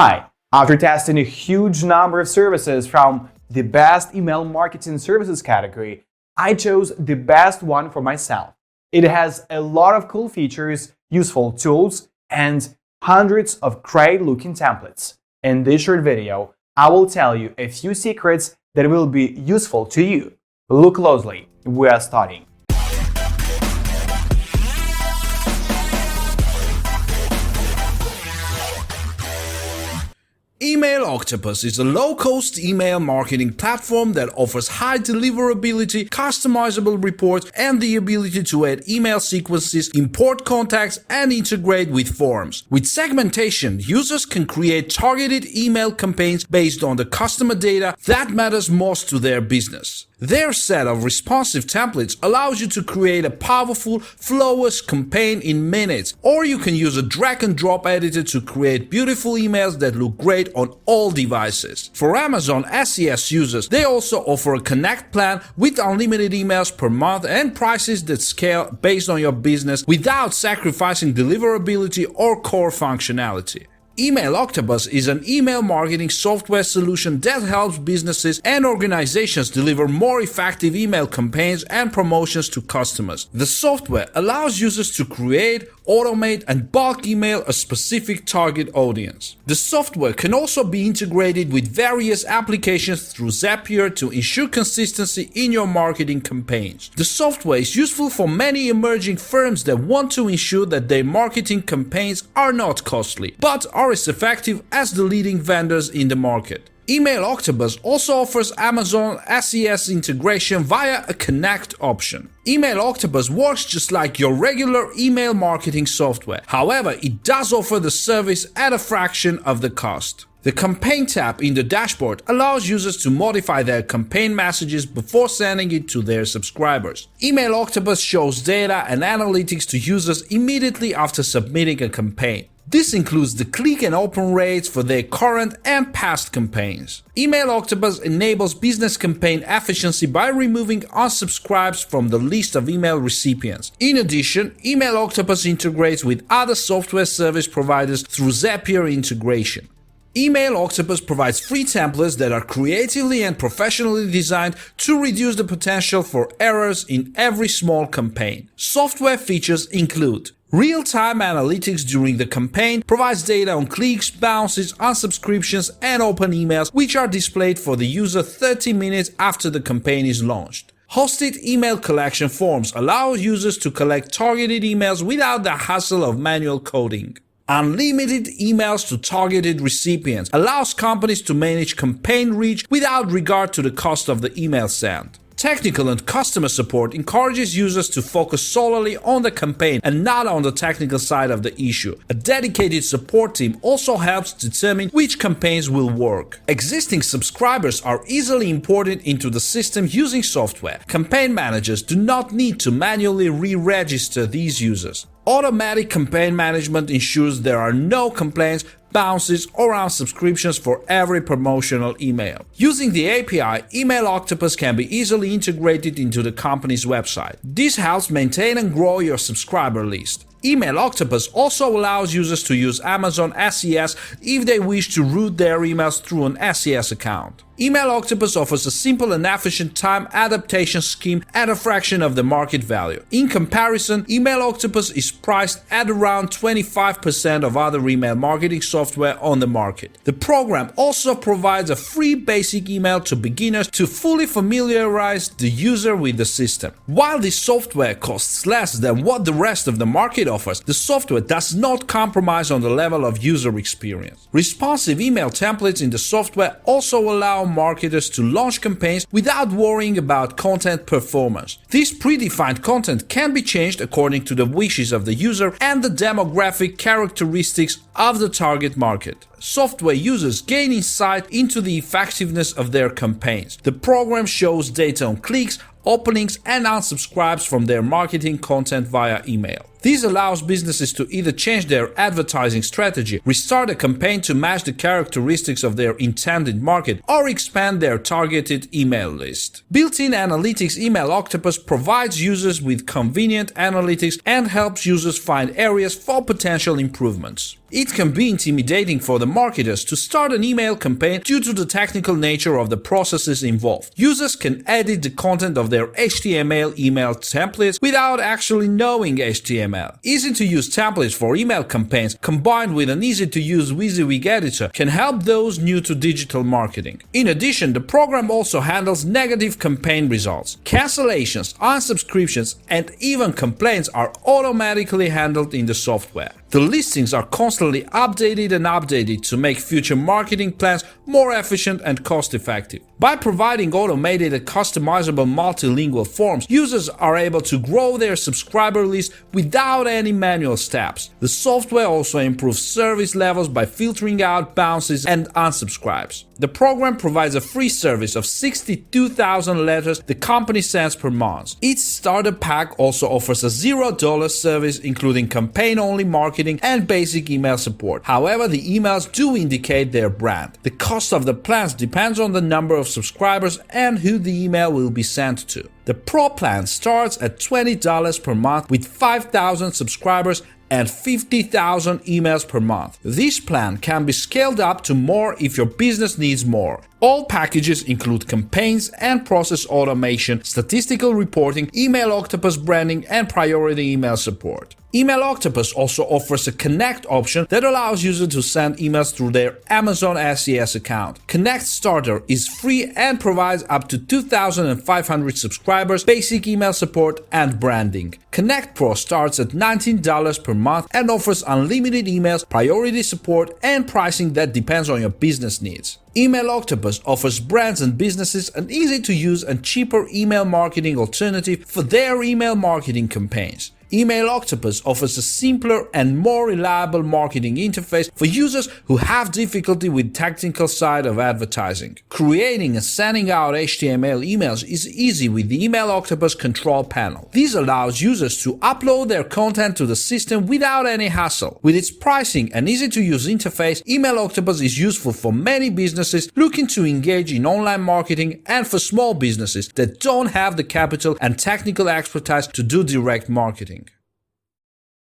Hi, after testing a huge number of services from the best email marketing services category, I chose the best one for myself. It has a lot of cool features, useful tools, and hundreds of great-looking templates. In this short video, I will tell you a few secrets that will be useful to you. Look closely, we are starting. Email Octopus is a low-cost email marketing platform that offers high deliverability, customizable reports, and the ability to add email sequences, import contacts, and integrate with forms. With segmentation, users can create targeted email campaigns based on the customer data that matters most to their business. Their set of responsive templates allows you to create a powerful, flawless campaign in minutes, or you can use a drag-and-drop editor to create beautiful emails that look great on all devices. For Amazon SES users, they also offer a Connect plan with unlimited emails per month and prices that scale based on your business without sacrificing deliverability or core functionality. Email Octopus is an email marketing software solution that helps businesses and organizations deliver more effective email campaigns and promotions to customers. The software allows users to create, automate, and bulk email a specific target audience. The software can also be integrated with various applications through Zapier to ensure consistency in your marketing campaigns. The software is useful for many emerging firms that want to ensure that their marketing campaigns are not costly, but are as effective as the leading vendors in the market. Email Octopus also offers Amazon SES integration via a Connect option. Email Octopus works just like your regular email marketing software. However, it does offer the service at a fraction of the cost. The Campaign tab in the dashboard allows users to modify their campaign messages before sending it to their subscribers. Email Octopus shows data and analytics to users immediately after submitting a campaign. This includes the click and open rates for their current and past campaigns. Email Octopus enables business campaign efficiency by removing unsubscribes from the list of email recipients. In addition, Email Octopus integrates with other software service providers through Zapier integration. Email Octopus provides free templates that are creatively and professionally designed to reduce the potential for errors in every small campaign. Software features include real-time analytics during the campaign, provides data on clicks, bounces, unsubscriptions, and open emails, which are displayed for the user 30 minutes after the campaign is launched. Hosted email collection forms allow users to collect targeted emails without the hassle of manual coding. Unlimited emails to targeted recipients allows companies to manage campaign reach without regard to the cost of the email sent. Technical and customer support encourages users to focus solely on the campaign and not on the technical side of the issue. A dedicated support team also helps determine which campaigns will work. Existing subscribers are easily imported into the system using software. Campaign managers do not need to manually re-register these users. Automatic campaign management ensures there are no complaints, bounces, or unsubscriptions for every promotional email. Using the API, Email Octopus can be easily integrated into the company's website. This helps maintain and grow your subscriber list. Email Octopus also allows users to use Amazon SES if they wish to route their emails through an SES account. Email Octopus offers a simple and efficient time adaptation scheme at a fraction of the market value. In comparison, Email Octopus is priced at around 25% of other email marketing software on the market. The program also provides a free basic email to beginners to fully familiarize the user with the system. While this software costs less than what the rest of the market offers, the software does not compromise on the level of user experience. Responsive email templates in the software also allow marketers to launch campaigns without worrying about content performance. This predefined content can be changed according to the wishes of the user and the demographic characteristics of the target market. Software users gain insight into the effectiveness of their campaigns. The program shows data on clicks, openings, and unsubscribes from their marketing content via email. This allows businesses to either change their advertising strategy, restart a campaign to match the characteristics of their intended market, or expand their targeted email list. Built-in analytics Email Octopus provides users with convenient analytics and helps users find areas for potential improvements. It can be intimidating for the marketers to start an email campaign due to the technical nature of the processes involved. Users can edit the content of their HTML email templates without actually knowing HTML. Easy-to-use templates for email campaigns combined with an easy-to-use WYSIWYG editor can help those new to digital marketing. In addition, the program also handles negative campaign results. Cancellations, unsubscriptions, and even complaints are automatically handled in the software. The listings are constantly updated and updated to make future marketing plans more efficient and cost-effective. By providing automated and customizable multilingual forms, users are able to grow their subscriber list without any manual steps. The software also improves service levels by filtering out bounces and unsubscribes. The program provides a free service of 62,000 letters the company sends per month. Each starter pack also offers a $0 service including campaign-only marketing and basic email support. However, the emails do indicate their brand. The cost of the plans depends on the number of subscribers and who the email will be sent to. The Pro plan starts at $20 per month with 5,000 subscribers and 50,000 emails per month. This plan can be scaled up to more if your business needs more. All packages include campaigns and process automation, statistical reporting, Email Octopus branding, and priority email support. Email Octopus also offers a Connect option that allows users to send emails through their Amazon SES account. Connect Starter is free and provides up to 2,500 subscribers, basic email support, and branding. Connect Pro starts at $19 per month and offers unlimited emails, priority support, and pricing that depends on your business needs. Email Octopus offers brands and businesses an easy-to-use and cheaper email marketing alternative for their email marketing campaigns. Email Octopus offers a simpler and more reliable marketing interface for users who have difficulty with the technical side of advertising. Creating and sending out HTML emails is easy with the Email Octopus control panel. This allows users to upload their content to the system without any hassle. With its pricing and easy-to-use interface, Email Octopus is useful for many businesses looking to engage in online marketing and for small businesses that don't have the capital and technical expertise to do direct marketing.